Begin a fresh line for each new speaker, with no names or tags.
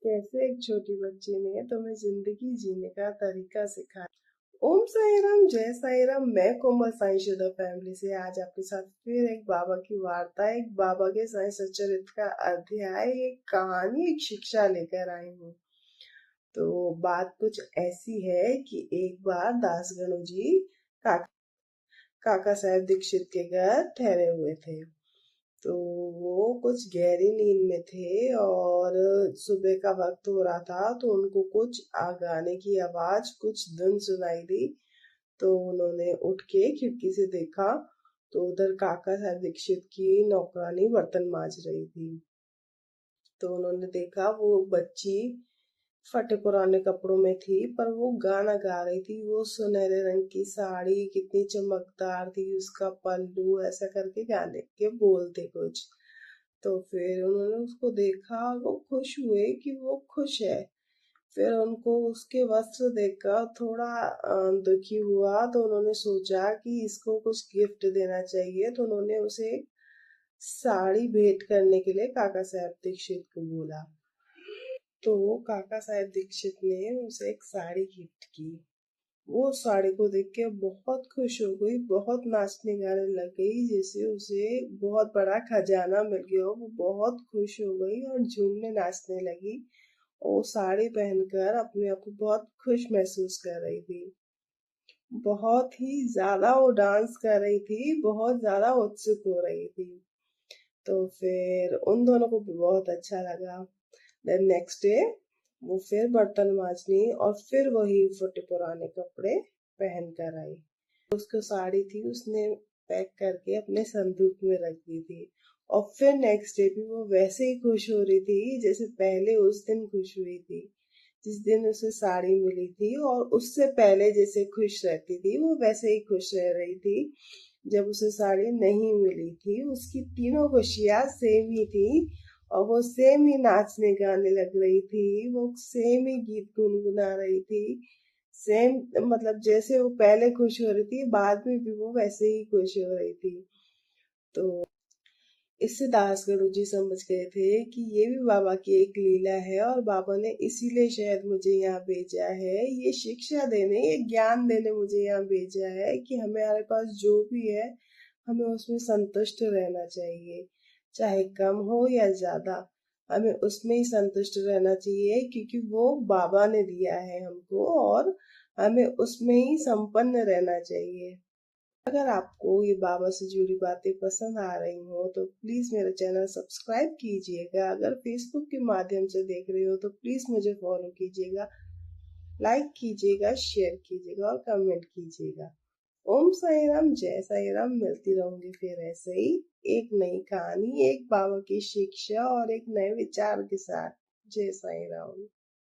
कैसे एक छोटी बच्ची ने तुम्हें जिंदगी जीने का तरीका सिखाया। ओम साई राम, जय साई राम। मैं कोमल साई शुदा फैमिली से आज आपके साथ फिर एक बाबा की वार्ता, एक बाबा के साई सच्चरित्र का अध्याय, एक कहानी, एक शिक्षा लेकर आई हूँ। तो बात कुछ ऐसी है कि एक बार दास गणु जी काका साहेब दीक्षित के घर ठहरे हुए थे। तो वो कुछ गहरी नींद में थे और सुबह का वक्त हो रहा था, तो उनको कुछ गाने की आवाज, कुछ धुन सुनाई दी। तो उन्होंने उठ के खिड़की से देखा, तो उधर काका साहब दीक्षित की नौकरानी बर्तन मांज रही थी। तो उन्होंने देखा वो बच्ची फटे पुराने कपड़ों में थी, पर वो गाना गा रही थी। वो सुनहरे रंग की साड़ी कितनी चमकदार थी, उसका पल्लू, ऐसा करके गाने के बोल थे कुछ। तो फिर उन्होंने उसको देखा, वो खुश हुए कि वो खुश है। फिर उनको उसके वस्त्र देखकर थोड़ा दुखी हुआ, तो उन्होंने सोचा कि इसको कुछ गिफ्ट देना चाहिए। तो उन्होंने उसे एक साड़ी भेंट करने के लिए काका साहब दीक्षित को बोला। तो काका साहब दीक्षित ने उसे एक साड़ी गिफ्ट की। वो साड़ी को देख के बहुत खुश हो गई, बहुत नाचने गाने लग गई, जैसे उसे बहुत बड़ा खजाना मिल गया हो। वो बहुत खुश हो गई और झूमने नाचने लगी। वो साड़ी पहनकर अपने आप को बहुत खुश महसूस कर रही थी। बहुत ही ज्यादा वो डांस कर रही थी, बहुत ज्यादा उत्सुक हो रही थी। तो फिर उन दोनों को भी बहुत अच्छा लगा। देन नेक्स्ट डे वो फिर बर्तन मांजनी और फिर वही फटे पुराने कपड़े पहन कर आई। उसको साड़ी थी, उसने पैक करके अपने संदूक में रख दी थी। और फिर नेक्स्ट डे भी वो वैसे ही खुश हो रही थी जैसे पहले उस दिन खुश हुई थी, जिस दिन उसे साड़ी मिली थी। और उससे पहले जैसे खुश रहती थी, वो वैसे ही खुश रह रही थी जब उसे साड़ी नहीं मिली थी। उसकी तीनों खुशियां सेम ही थी और वो सेम ही नाचने गाने लग रही थी, वो सेम ही गीत गुनगुना रही थी। सेम, मतलब जैसे वो पहले खुश हो रही थी, बाद में भी वो वैसे ही खुश हो रही थी। तो इससे दास गणु जी समझ गए थे कि ये भी बाबा की एक लीला है और बाबा ने इसीलिए शायद मुझे यहाँ भेजा है, ये शिक्षा देने, ये ज्ञान देने मुझे यहाँ भेजा है कि हमारे पास जो भी है हमें उसमें संतुष्ट रहना चाहिए, चाहे कम हो या ज्यादा, हमें उसमें ही संतुष्ट रहना चाहिए, क्योंकि वो बाबा ने दिया है हमको और हमें उसमें ही संपन्न रहना चाहिए। अगर आपको ये बाबा से जुड़ी बातें पसंद आ रही हो तो प्लीज मेरा चैनल सब्सक्राइब कीजिएगा। अगर फेसबुक के माध्यम से देख रहे हो तो प्लीज मुझे फॉलो कीजिएगा, लाइक कीजिएगा, शेयर कीजिएगा और कमेंट कीजिएगा। ओम साई राम, जय साई राम। मिलती रहूंगी फिर ऐसे ही एक नई कहानी, एक बाबा की शिक्षा और एक नए विचार के साथ। जय साई राम।